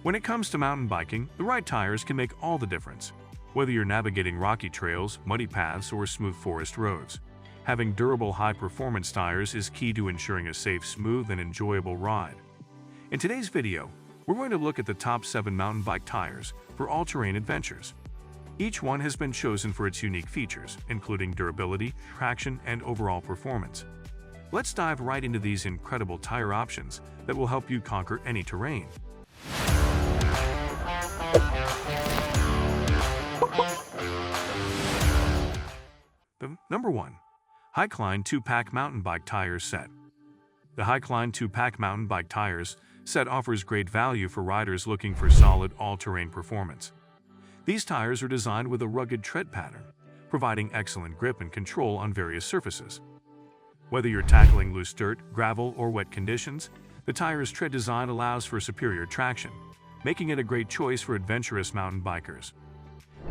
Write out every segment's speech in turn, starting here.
When it comes to mountain biking, the right tires can make all the difference. Whether you're navigating rocky trails, muddy paths, or smooth forest roads, having durable, high-performance tires is key to ensuring a safe, smooth, and enjoyable ride. In today's video, we're going to look at the top 7 mountain bike tires for all-terrain adventures. Each one has been chosen for its unique features, including durability, traction, and overall performance. Let's dive right into these incredible tire options that will help you conquer any terrain. Number 1. Hycline 2-Pack Mountain Bike Tires Set. The Hycline 2-Pack Mountain Bike Tires set offers great value for riders looking for solid all-terrain performance. These tires are designed with a rugged tread pattern, providing excellent grip and control on various surfaces. Whether you're tackling loose dirt, gravel, or wet conditions, the tire's tread design allows for superior traction, making it a great choice for adventurous mountain bikers.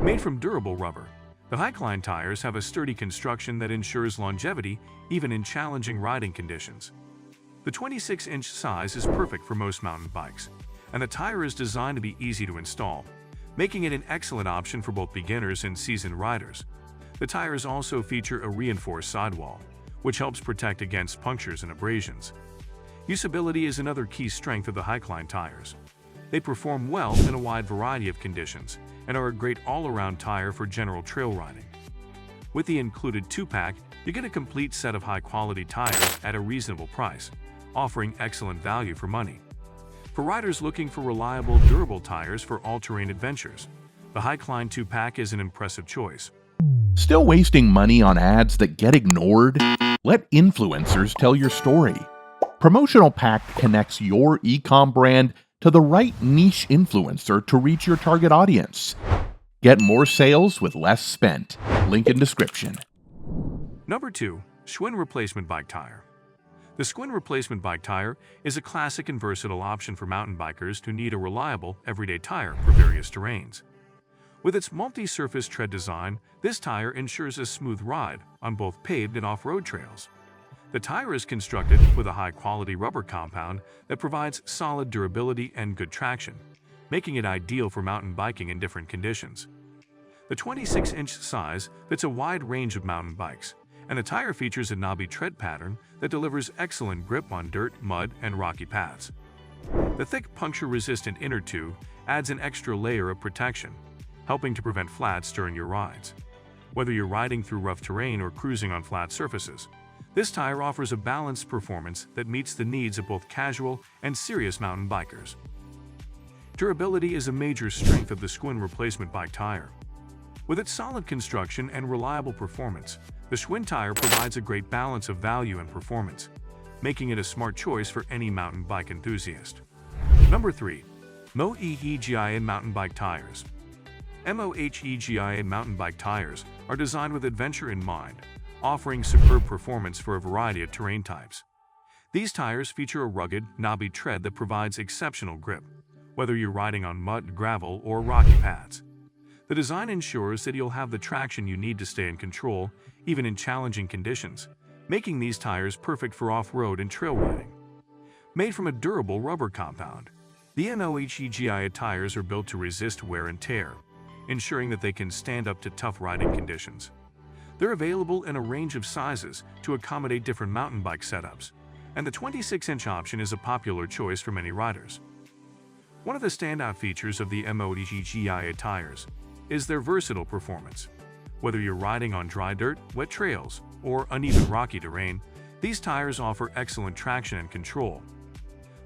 Made from durable rubber, the Hycline tires have a sturdy construction that ensures longevity even in challenging riding conditions. The 26-inch size is perfect for most mountain bikes, and the tire is designed to be easy to install, making it an excellent option for both beginners and seasoned riders. The tires also feature a reinforced sidewall, which helps protect against punctures and abrasions. Usability is another key strength of the Hycline tires. They perform well in a wide variety of conditions and are a great all-around tire for general trail riding. With the included 2-pack, you get a complete set of high-quality tires at a reasonable price, offering excellent value for money. For riders looking for reliable, durable tires for all-terrain adventures, the Hycline 2-Pack is an impressive choice. Still wasting money on ads that get ignored? Let influencers tell your story. Promotional Pack connects your e-com brand to the right niche influencer to reach your target audience. Get more sales with less spent. Link in description. Number 2. Schwinn Replacement Bike Tire. The Schwinn Replacement Bike Tire is a classic and versatile option for mountain bikers who need a reliable, everyday tire for various terrains. With its multi-surface tread design, this tire ensures a smooth ride on both paved and off-road trails. The tire is constructed with a high-quality rubber compound that provides solid durability and good traction, making it ideal for mountain biking in different conditions. The 26-inch size fits a wide range of mountain bikes, and the tire features a knobby tread pattern that delivers excellent grip on dirt, mud, and rocky paths. The thick, puncture-resistant inner tube adds an extra layer of protection, helping to prevent flats during your rides. Whether you're riding through rough terrain or cruising on flat surfaces, this tire offers a balanced performance that meets the needs of both casual and serious mountain bikers. Durability is a major strength of the Schwinn Replacement Bike Tire. With its solid construction and reliable performance, the Schwinn tire provides a great balance of value and performance, making it a smart choice for any mountain bike enthusiast. Number 3. MOHEGIA Mountain Bike Tires. MOHEGIA mountain bike tires are designed with adventure in mind, offering superb performance for a variety of terrain types. These tires feature a rugged, knobby tread that provides exceptional grip, whether you're riding on mud, gravel, or rocky paths. The design ensures that you'll have the traction you need to stay in control, even in challenging conditions, making these tires perfect for off-road and trail riding. Made from a durable rubber compound, the MOHEGIA tires are built to resist wear and tear, ensuring that they can stand up to tough riding conditions. They're available in a range of sizes to accommodate different mountain bike setups, and the 26-inch option is a popular choice for many riders. One of the standout features of the MOHEGIA tires is their versatile performance. Whether you're riding on dry dirt, wet trails, or uneven rocky terrain, these tires offer excellent traction and control.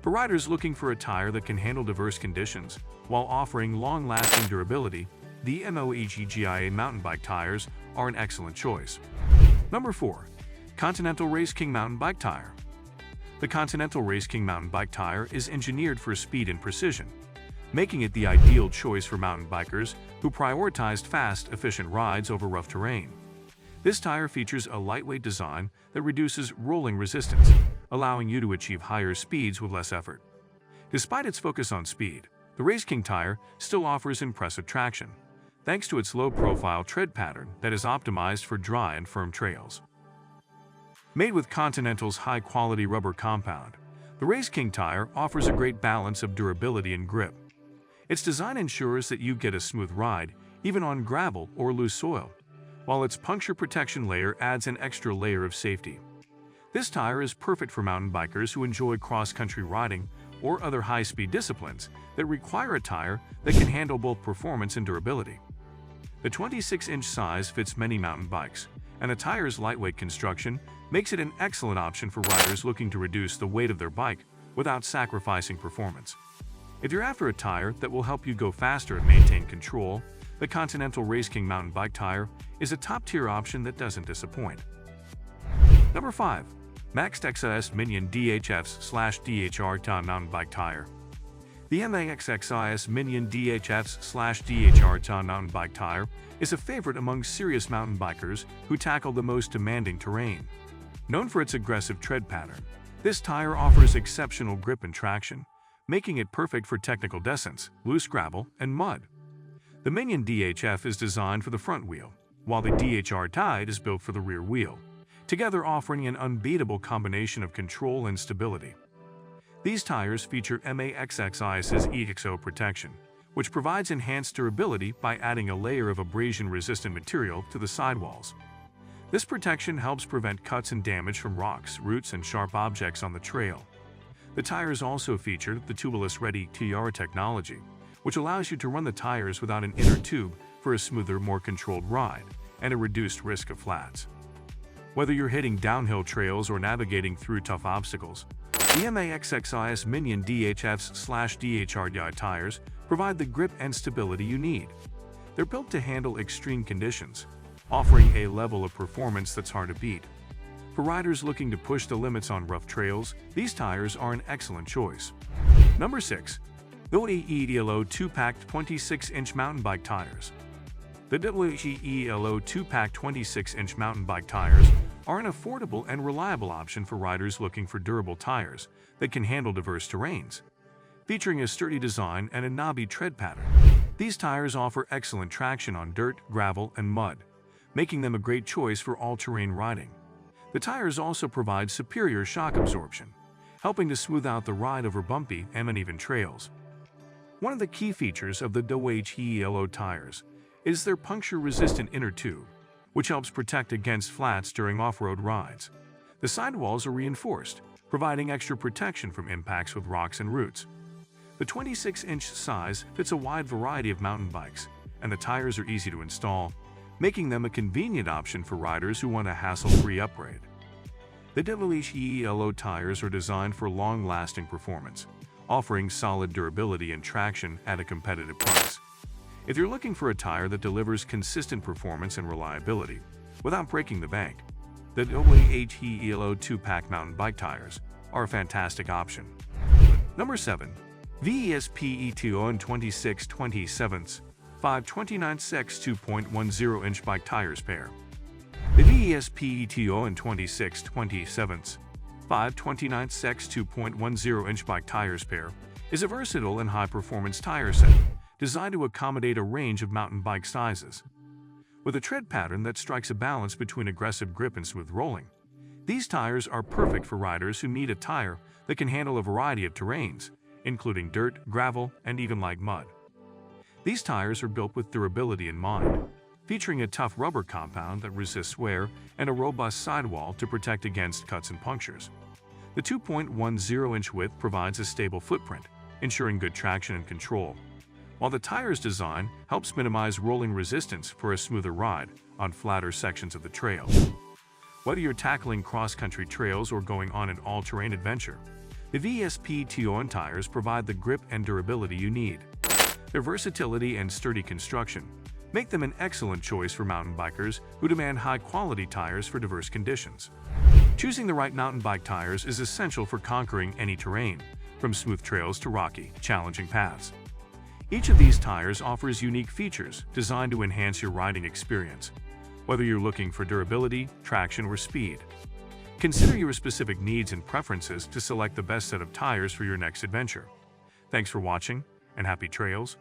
For riders looking for a tire that can handle diverse conditions while offering long-lasting durability, the MOHEGIA mountain bike tires are an excellent choice. Number 4. Continental Race King Mountain Bike Tire. The Continental Race King mountain bike tire is engineered for speed and precision, making it the ideal choice for mountain bikers who prioritize fast, efficient rides over rough terrain. This tire features a lightweight design that reduces rolling resistance, allowing you to achieve higher speeds with less effort. Despite its focus on speed, the Race King tire still offers impressive traction, thanks to its low-profile tread pattern that is optimized for dry and firm trails. Made with Continental's high-quality rubber compound, the Race King tire offers a great balance of durability and grip. Its design ensures that you get a smooth ride, even on gravel or loose soil, while its puncture protection layer adds an extra layer of safety. This tire is perfect for mountain bikers who enjoy cross-country riding or other high-speed disciplines that require a tire that can handle both performance and durability. The 26-inch size fits many mountain bikes, and the tire's lightweight construction makes it an excellent option for riders looking to reduce the weight of their bike without sacrificing performance. If you're after a tire that will help you go faster and maintain control, the Continental Race King mountain bike tire is a top-tier option that doesn't disappoint. Number 5. MAXXIS Minion DHFs/DHR mountain bike tire. The MAXXIS Minion DHFs/DHR mountain bike tire is a favorite among serious mountain bikers who tackle the most demanding terrain. Known for its aggressive tread pattern, this tire offers exceptional grip and traction, making it perfect for technical descents, loose gravel, and mud. The Minion DHF is designed for the front wheel, while the DHR tire is built for the rear wheel, together offering an unbeatable combination of control and stability. These tires feature MAXXIS's EXO protection, which provides enhanced durability by adding a layer of abrasion-resistant material to the sidewalls. This protection helps prevent cuts and damage from rocks, roots, and sharp objects on the trail. The tires also feature the tubeless Ready TR technology, which allows you to run the tires without an inner tube for a smoother, more controlled ride and a reduced risk of flats. Whether you're hitting downhill trails or navigating through tough obstacles, the MAXXIS Minion DHFs/DHR tires provide the grip and stability you need. They're built to handle extreme conditions, offering a level of performance that's hard to beat. For riders looking to push the limits on rough trails, these tires are an excellent choice. Number 6. The WHEELO 2-pack 26-inch mountain bike tires. The WHEELO 2-pack 26-inch mountain bike tires are an affordable and reliable option for riders looking for durable tires that can handle diverse terrains. Featuring a sturdy design and a knobby tread pattern, these tires offer excellent traction on dirt, gravel, and mud, making them a great choice for all-terrain riding. The tires also provide superior shock absorption, helping to smooth out the ride over bumpy and uneven trails. One of the key features of the WHEELO tires is their puncture-resistant inner tube, which helps protect against flats during off-road rides. The sidewalls are reinforced, providing extra protection from impacts with rocks and roots. The 26-inch size fits a wide variety of mountain bikes, and the tires are easy to install, making them a convenient option for riders who want a hassle-free upgrade. The WHEELO tires are designed for long-lasting performance, offering solid durability and traction at a competitive price. If you're looking for a tire that delivers consistent performance and reliability without breaking the bank, the WHEELO 2-pack mountain bike tires are a fantastic option. Number 7. VESPETON 26/27 529/6 2.10-inch bike tires pair. The VESPETON 26/27 529/6 2.10-inch bike tires pair is a versatile and high-performance tire set designed to accommodate a range of mountain bike sizes. With a tread pattern that strikes a balance between aggressive grip and smooth rolling, these tires are perfect for riders who need a tire that can handle a variety of terrains, including dirt, gravel, and even light mud. These tires are built with durability in mind, featuring a tough rubber compound that resists wear and a robust sidewall to protect against cuts and punctures. The 2.10-inch width provides a stable footprint, ensuring good traction and control, while the tire's design helps minimize rolling resistance for a smoother ride on flatter sections of the trail. Whether you're tackling cross-country trails or going on an all-terrain adventure, the VESPETON tires provide the grip and durability you need. Their versatility and sturdy construction make them an excellent choice for mountain bikers who demand high-quality tires for diverse conditions. Choosing the right mountain bike tires is essential for conquering any terrain, from smooth trails to rocky, challenging paths. Each of these tires offers unique features designed to enhance your riding experience, whether you're looking for durability, traction, or speed. Consider your specific needs and preferences to select the best set of tires for your next adventure. Thanks for watching, and happy trails!